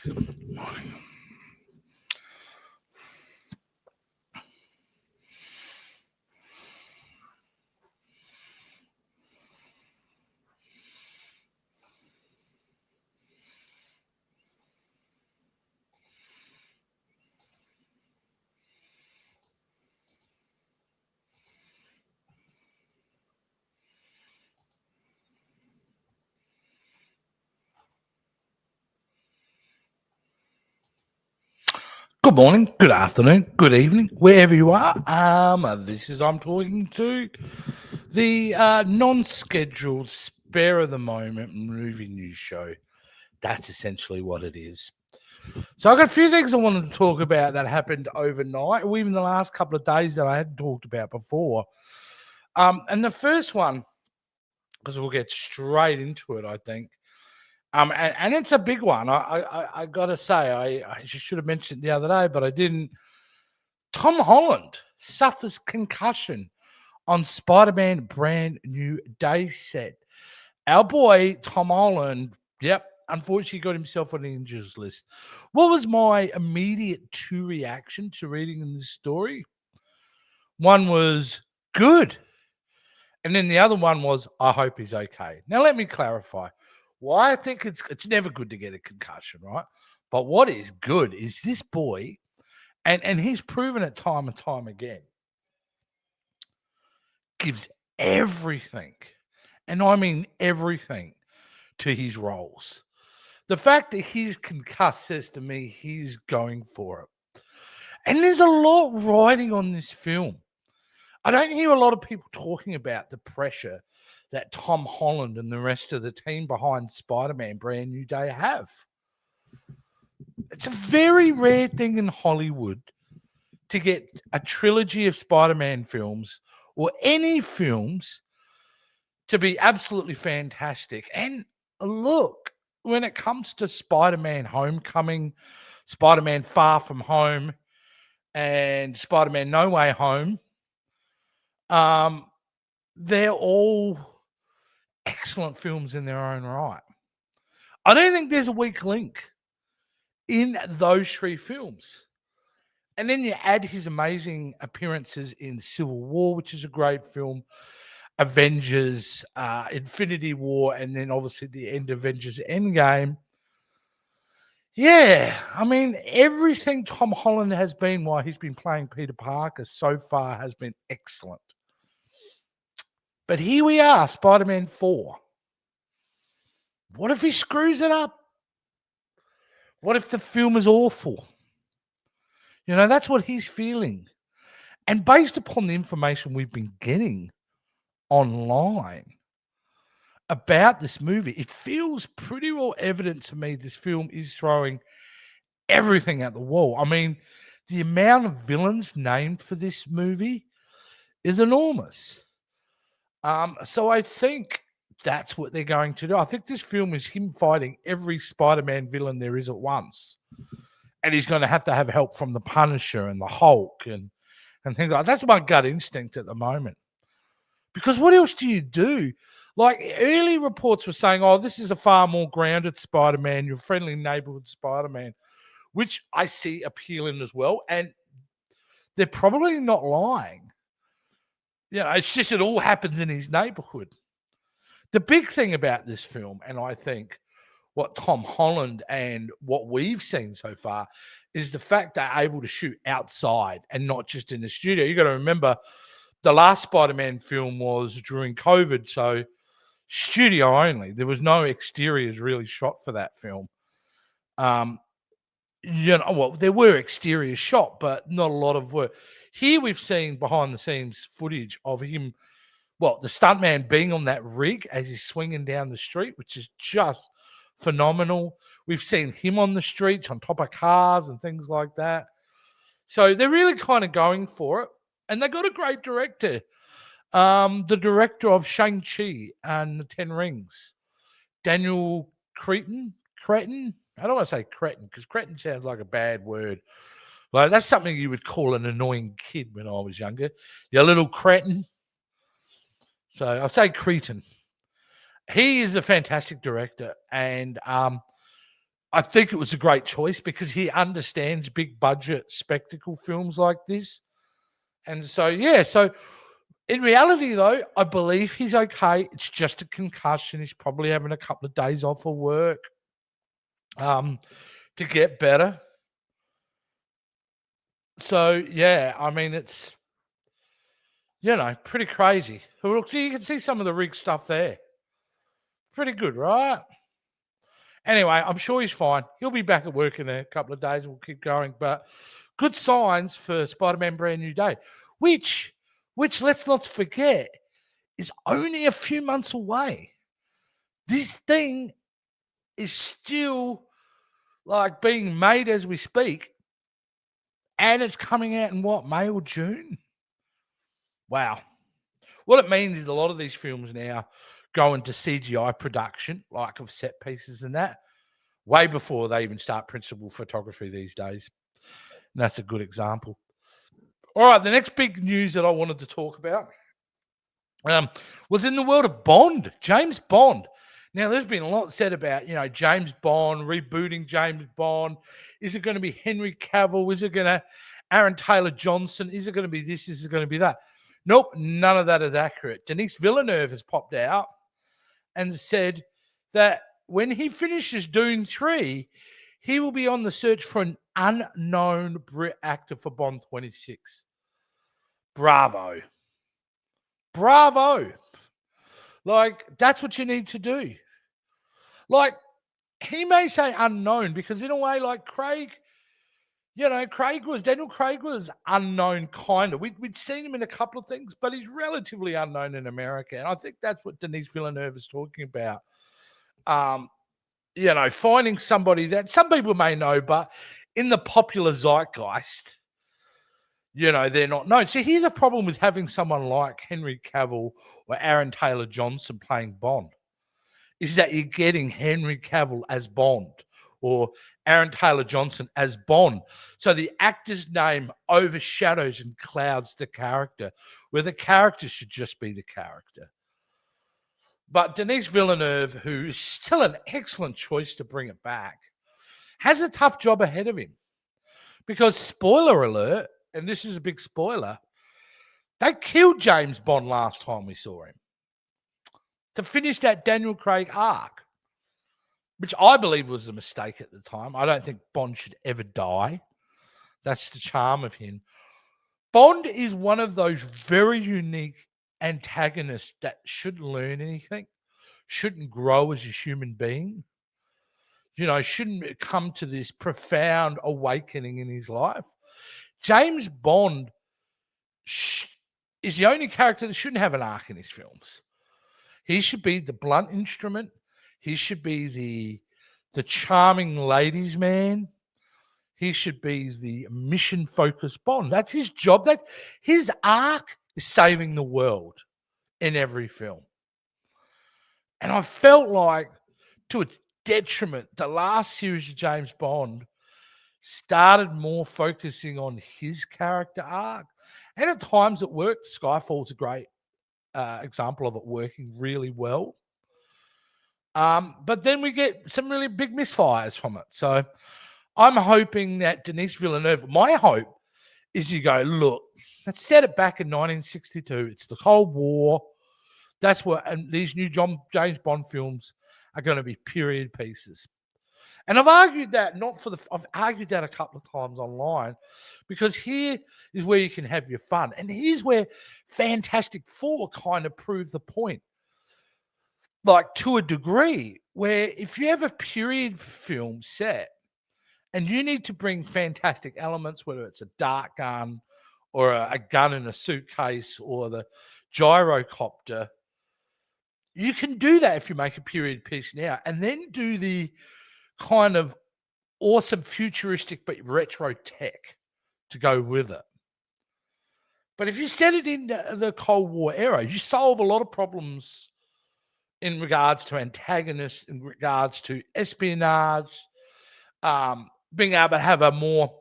Morning. Good morning, good afternoon, good evening, wherever you are. This is I'm talking to the non-scheduled spare of the moment movie news show. That's essentially what it is. So I've got a few things I wanted to talk about that happened overnight, or even the last couple of days that I hadn't talked about before. And the first one, because we'll get straight into it, I think. And it's a big one. I gotta say, I should have mentioned it the other day, but I didn't. Tom Holland suffers concussion on Spider-Man brand new day set. Our boy Tom Holland, yep, unfortunately got himself on the injuries list. What was my immediate two reaction to reading in this story? One was good, and then the other one was I hope he's okay. Now let me clarify why I think it's never good to get a concussion, right? But what is good is this boy, and he's proven it time and time again, gives everything, and I mean everything, to his roles. The fact that he's concussed says to me he's going for it. And there's a lot riding on this film. I don't hear a lot of people talking about the pressure that Tom Holland and the rest of the team behind Spider-Man Brand New Day have. It's a very rare thing in Hollywood to get a trilogy of Spider-Man films or any films to be absolutely fantastic. And look, when it comes to Spider-Man Homecoming, Spider-Man Far From Home, and Spider-Man No Way Home, they're all excellent films in their own right. I don't think there's a weak link in those three films. And then you add his amazing appearances in Civil War, which is a great film, Avengers, Infinity War, and then obviously the end Avengers Endgame. Yeah, I mean, everything Tom Holland has been while he's been playing Peter Parker so far has been excellent. But here we are, Spider-Man 4. What if he screws it up? What if the film is awful? You know, that's what he's feeling. And based upon the information we've been getting online about this movie, it feels pretty well evident to me this film is throwing everything at the wall. I mean, the amount of villains named for this movie is enormous. So I think that's what they're going to do. I think this film is him fighting every Spider-Man villain there is at once. And he's going to have help from the Punisher and the Hulk and things like that. That's my gut instinct at the moment. Because what else do you do? Like early reports were saying, oh, this is a far more grounded Spider-Man, your friendly neighborhood Spider-Man, which I see appealing as well. And they're probably not lying. Yeah, it's just it all happens in his neighborhood. The big thing about this film, and I think what Tom Holland and what we've seen so far, is the fact they're able to shoot outside and not just in the studio. You got to remember the last Spider-Man film was during COVID, so studio only. There was no exteriors really shot for that film. Well, there were exteriors shot, but not a lot of work. Here we've seen behind the scenes footage of him, well, the stuntman being on that rig as he's swinging down the street, which is just phenomenal. We've seen him on the streets, on top of cars and things like that. So they're really kind of going for it. And they got a great director. The director of Shang-Chi and the Ten Rings, Daniel Cretton. I don't want to say cretin because cretin sounds like a bad word. Like that's something you would call an annoying kid when I was younger. You little cretin. So I'll say cretin. He is a fantastic director, and I think it was a great choice because he understands big budget spectacle films like this. And so, yeah, so in reality, though, I believe he's okay. It's just a concussion. He's probably having a couple of days off of work to get better. So, yeah, I mean, it's, pretty crazy. Look, you can see some of the rig stuff there. Pretty good, right? Anyway, I'm sure he's fine. He'll be back at work in a couple of days. We'll keep going. But good signs for Spider-Man Brand New Day, which let's not forget is only a few months away. This thing is still like being made as we speak. And it's coming out in what, May or June? Wow. What it means is a lot of these films now go into CGI production, like of set pieces and that, way before they even start principal photography these days. And that's a good example. All right, the next big news that I wanted to talk about was in the world of Bond, James Bond. Now, there's been a lot said about, James Bond, rebooting James Bond. Is it going to be Henry Cavill? Is it going to Aaron Taylor-Johnson? Is it going to be this? Is it going to be that? Nope, none of that is accurate. Denis Villeneuve has popped out and said that when he finishes Dune 3, he will be on the search for an unknown Brit actor for Bond 26. Bravo. Bravo. Like, that's what you need to do. Like, he may say unknown because in a way, like Craig, Daniel Craig was unknown kind of. We'd seen him in a couple of things, but he's relatively unknown in America. And I think that's what Denis Villeneuve is talking about. Finding somebody that some people may know, but in the popular zeitgeist, they're not known. So here's the problem with having someone like Henry Cavill or Aaron Taylor-Johnson playing Bond, is that you're getting Henry Cavill as Bond or Aaron Taylor-Johnson as Bond. So the actor's name overshadows and clouds the character, where the character should just be the character. But Denis Villeneuve, who is still an excellent choice to bring it back, has a tough job ahead of him. Because, spoiler alert, and this is a big spoiler, they killed James Bond last time we saw him to finish that Daniel Craig arc, which I believe was a mistake at the time. I don't think Bond should ever die. That's the charm of him. Bond is one of those very unique antagonists that shouldn't learn anything, shouldn't grow as a human being, shouldn't come to this profound awakening in his life. James Bond is the only character that shouldn't have an arc in his films. He should be the blunt instrument. He should be the charming ladies' man. He should be the mission-focused Bond. That's his job. That his arc is saving the world in every film. And I felt like, to its detriment, the last series of James Bond started more focusing on his character arc. And at times it worked. Skyfall's a great example of it working really well. But then we get some really big misfires from it. So I'm hoping that Denis Villeneuve, my hope is you go, look, let's set it back in 1962. It's the Cold War. That's what, and these new James Bond films are going to be period pieces. And I've argued that I've argued that a couple of times online, because here is where you can have your fun. And here's where Fantastic Four kind of proved the point. Like, to a degree, where if you have a period film set and you need to bring fantastic elements, whether it's a dart gun or a gun in a suitcase or the gyrocopter, you can do that if you make a period piece now, and then do the kind of awesome futuristic but retro tech to go with it. But if you set it in the Cold War era, you solve a lot of problems in regards to antagonists, in regards to espionage, being able to have a more,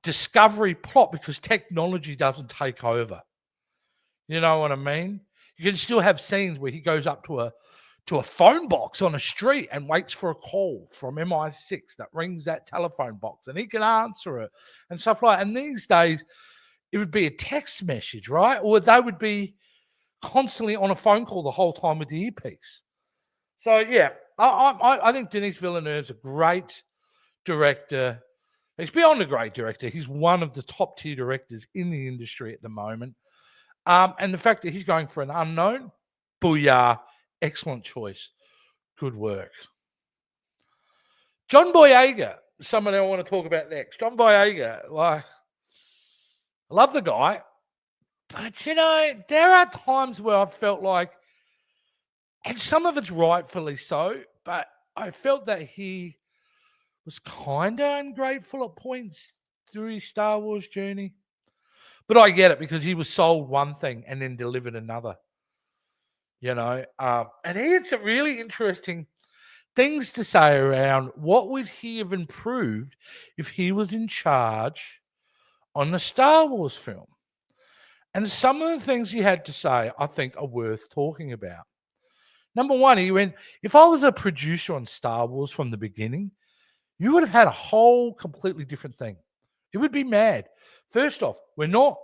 discovery plot, because technology doesn't take over. You know what I mean? You can still have scenes where he goes up to to a phone box on a street and waits for a call from MI6 that rings that telephone box and he can answer it and stuff like that. And these days, it would be a text message, right? Or they would be constantly on a phone call the whole time with the earpiece. So, yeah, I think Denis Villeneuve's a great director. He's beyond a great director. He's one of the top tier directors in the industry at the moment. And the fact that he's going for an unknown, booyah, excellent choice. Good work. John Boyega, someone I want to talk about next. John Boyega, like, I love the guy, but, you know, there are times where I've felt like, and some of it's rightfully so, but I felt that he was kind of ungrateful at points through his Star Wars journey. But I get it because he was sold one thing and then delivered another. You know, and he had some really interesting things to say around what would he have improved if he was in charge on the Star Wars film. And some of the things he had to say, I think, are worth talking about. Number one, he went, if I was a producer on Star Wars from the beginning, you would have had a whole completely different thing. It would be mad. First off, we're not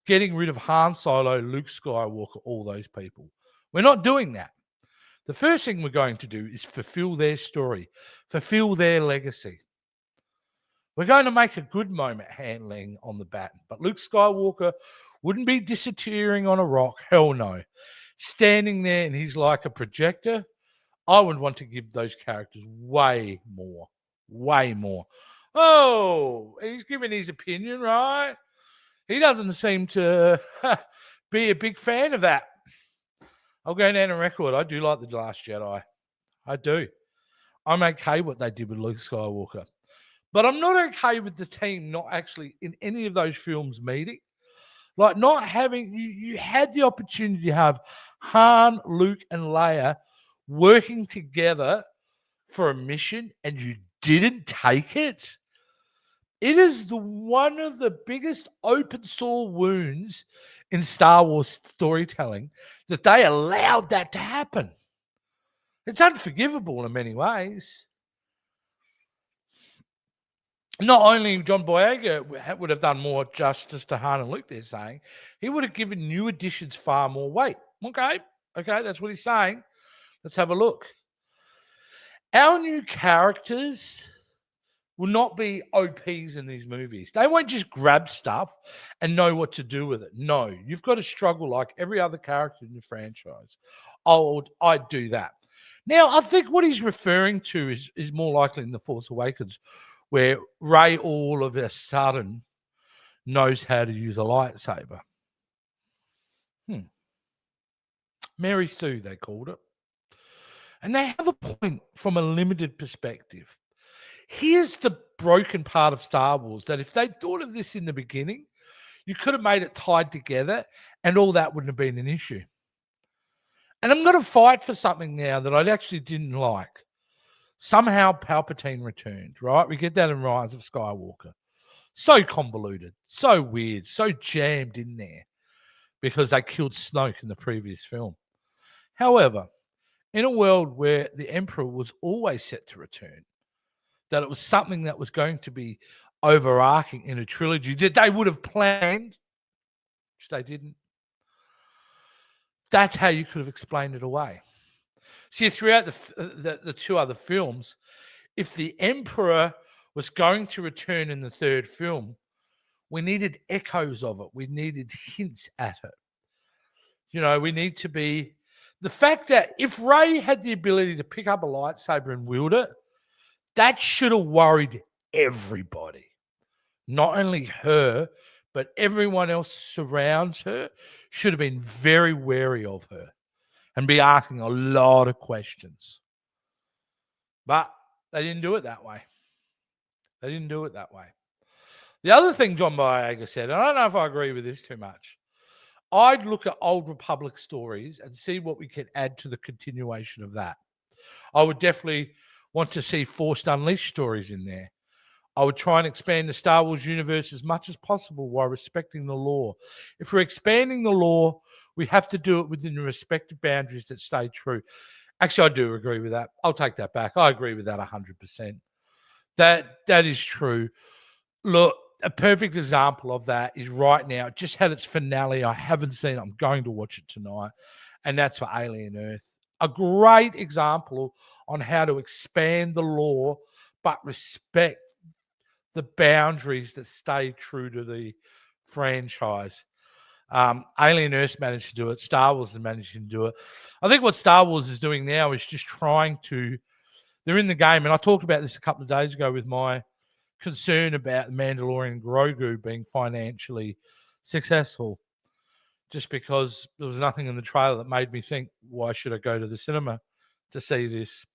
getting rid of Han Solo, Luke Skywalker, all those people. We're not doing that. The first thing we're going to do is fulfill their story, fulfill their legacy. We're going to make a good moment handling on the baton, but Luke Skywalker wouldn't be disappearing on a rock. Hell no. Standing there and he's like a projector. I would want to give those characters way more. Oh, he's giving his opinion, right? He doesn't seem to be a big fan of that. I'll go down on record. I do like The Last Jedi. I do. I'm okay what they did with Luke Skywalker. But I'm not okay with the team not actually in any of those films meeting. Like not having, you had the opportunity to have Han, Luke, and Leia working together for a mission and you didn't take it. It is one of the biggest open sore wounds in Star Wars storytelling that they allowed that to happen. It's unforgivable in many ways. Not only John Boyega would have done more justice to Han and Luke, they're saying, he would have given new additions far more weight. Okay, that's what he's saying. Let's have a look. Our new characters will not be OPs in these movies. They won't just grab stuff and know what to do with it. No, you've got to struggle like every other character in the franchise. I'd do that. Now, I think what he's referring to is more likely in The Force Awakens, where Rey all of a sudden knows how to use a lightsaber. Mary Sue, they called it. And they have a point from a limited perspective. Here's the broken part of Star Wars, that if they thought of this in the beginning, you could have made it tied together and all that wouldn't have been an issue. And I'm going to fight for something now that I actually didn't like. Somehow Palpatine returned, right? We get that in Rise of Skywalker. So convoluted, so weird, so jammed in there because they killed Snoke in the previous film. However, in a world where the Emperor was always set to return, that it was something that was going to be overarching in a trilogy that they would have planned, which they didn't. That's how you could have explained it away. See, throughout the two other films, if the Emperor was going to return in the third film, we needed echoes of it. We needed hints at it. You know, we need to be... The fact that if Rey had the ability to pick up a lightsaber and wield it, that should have worried everybody. Not only her, but everyone else surrounds her should have been very wary of her and be asking a lot of questions. But they didn't do it that way. The other thing John Boyega said, and I don't know if I agree with this too much, I'd look at Old Republic stories and see what we can add to the continuation of that. I would definitely want to see Force Unleashed stories in there. I would try and expand the Star Wars universe as much as possible while respecting the lore. If we're expanding the lore, we have to do it within the respective boundaries that stay true. Actually, I do agree with that. I'll take that back. I agree with that 100%. That is true. Look, a perfect example of that is right now. It just had its finale. I haven't seen it. I'm going to watch it tonight. And that's for Alien Earth. A great example on how to expand the law, but respect the boundaries that stay true to the franchise. Alien Earth managed to do it. Star Wars is managing to do it. I think what Star Wars is doing now is just trying to, they're in the game. And I talked about this a couple of days ago with my concern about the Mandalorian Grogu being financially successful, just because there was nothing in the trailer that made me think, why should I go to the cinema to see this?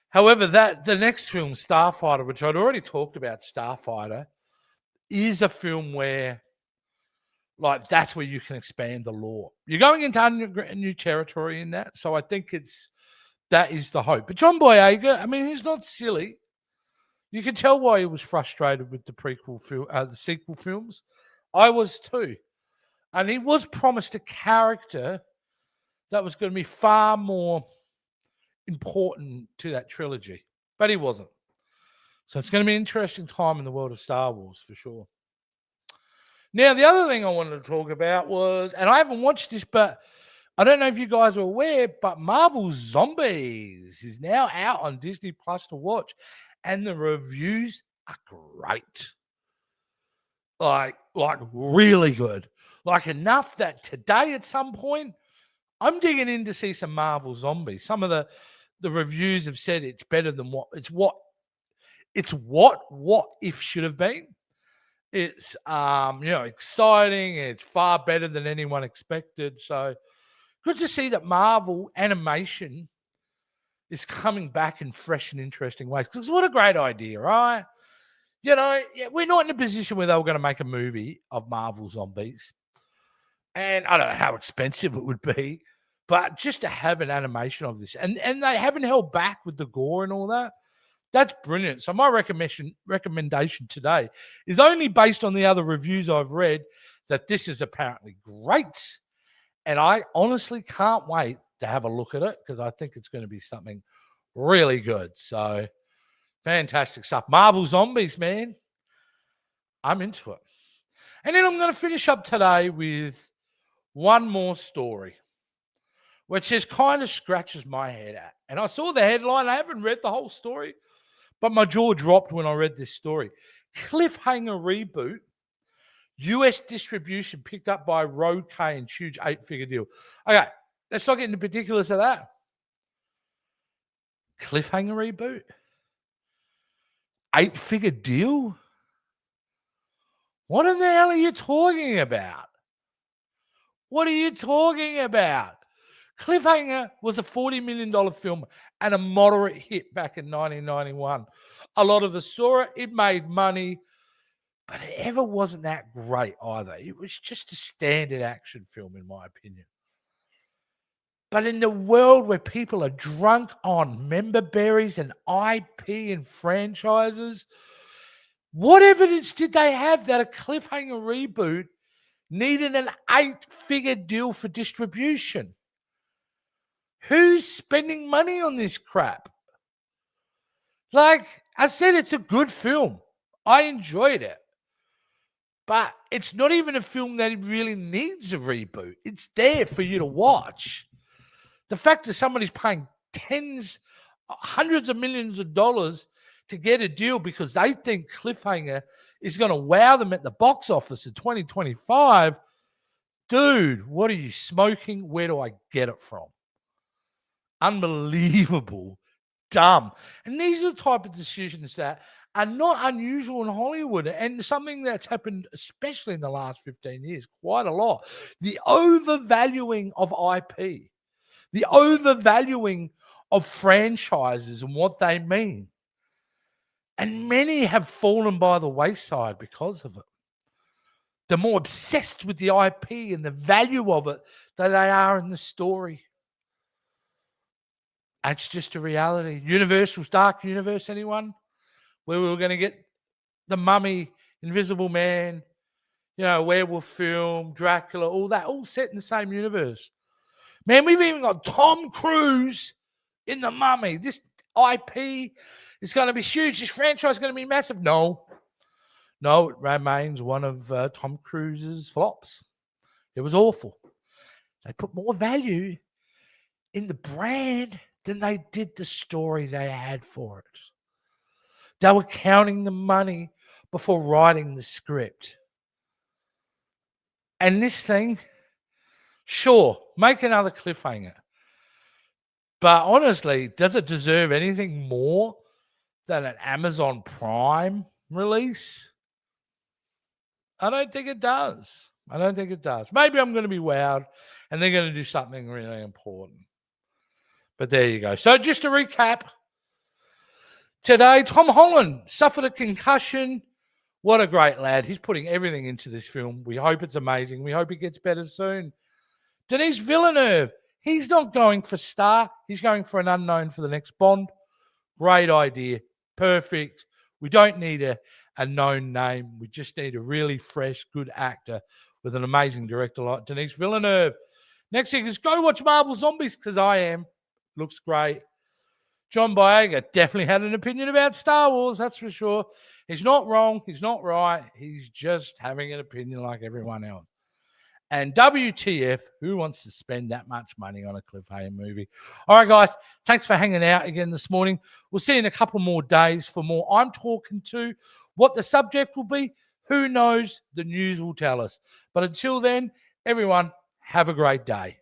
However, the next film, Starfighter, which I'd already talked about, Starfighter, is a film where, like, that's where you can expand the lore. You're going into new territory in that. So I think that is the hope. But John Boyega, I mean, he's not silly. You can tell why he was frustrated with the the sequel films. I was too. And he was promised a character that was going to be far more important to that trilogy, but he wasn't. So it's going to be an interesting time in the world of Star Wars for sure. Now, the other thing I wanted to talk about was, and I haven't watched this, but I don't know if you guys are aware, but Marvel Zombies is now out on Disney Plus to watch, and the reviews are great. Like really good. Like enough that today at some point, I'm digging in to see some Marvel Zombies. Some of the reviews have said it's better than what if should have been. It's exciting. It's far better than anyone expected. So good to see that Marvel animation is coming back in fresh and interesting ways. Because what a great idea, right? We're not in a position where they were going to make a movie of Marvel Zombies. And I don't know how expensive it would be, but just to have an animation of this, and they haven't held back with the gore and all that, that's brilliant. So my recommendation today is only based on the other reviews I've read, that this is apparently great. And I honestly can't wait to have a look at it, because I think it's going to be something really good. So fantastic stuff. Marvel Zombies, man. I'm into it. And then I'm going to finish up today with one more story, which just kind of scratches my head at. And I saw the headline. I haven't read the whole story, but my jaw dropped when I read this story. Cliffhanger reboot, US distribution picked up by Road Cane's huge 8-figure deal. Okay, let's not get into particulars of that. Cliffhanger reboot? 8-figure deal? What in the hell are you talking about? What are you talking about? Cliffhanger was a $40 million film and a moderate hit back in 1991. A lot of us saw it. It made money, but it ever wasn't that great either. It was just a standard action film, in my opinion. But in the world where people are drunk on member berries and IP and franchises, what evidence did they have that a Cliffhanger reboot needed an 8-figure deal for distribution? Who's spending money on this crap? Like I said, it's a good film. I enjoyed it. But it's not even a film that really needs a reboot. It's there for you to watch. The fact that somebody's paying hundreds of millions of dollars to get a deal because they think Cliffhanger is going to wow them at the box office in 2025. Dude, what are you smoking? Where do I get it from? Unbelievable. Dumb. And these are the type of decisions that are not unusual in Hollywood, and something that's happened, especially in the last 15 years, quite a lot. The overvaluing of IP, the overvaluing of franchises and what they mean. And many have fallen by the wayside because of it. They're more obsessed with the IP and the value of it than they are in the story. That's just a reality. Universal's Dark Universe, anyone? Where we were going to get The Mummy, Invisible Man, werewolf film, Dracula, all that, all set in the same universe. Man, we've even got Tom Cruise in The Mummy. This IP is going to be huge. This franchise is going to be massive. No, it remains one of Tom Cruise's flops. It was awful. They put more value in the brand than they did the story they had for it. They were counting the money before writing the script. And this thing, sure, make another cliffhanger. But honestly, does it deserve anything more than an Amazon Prime release? I don't think it does. Maybe I'm going to be wowed and they're going to do something really important. But there you go. So just to recap, today, Tom Holland suffered a concussion. What a great lad. He's putting everything into this film. We hope it's amazing. We hope he gets better soon. Denis Villeneuve, he's not going for star. He's going for an unknown for the next Bond. Great idea. Perfect. We don't need a known name. We just need a really fresh, good actor with an amazing director like Denis Villeneuve. Next thing is go watch Marvel Zombies because I am. Looks great. John Boyega definitely had an opinion about Star Wars, that's for sure. He's not wrong. He's not right. He's just having an opinion like everyone else. And WTF, who wants to spend that much money on a cliffhanger movie? All right, guys, thanks for hanging out again this morning. We'll see you in a couple more days for more I'm Talking To. What the subject will be, who knows? The news will tell us. But until then, everyone, have a great day.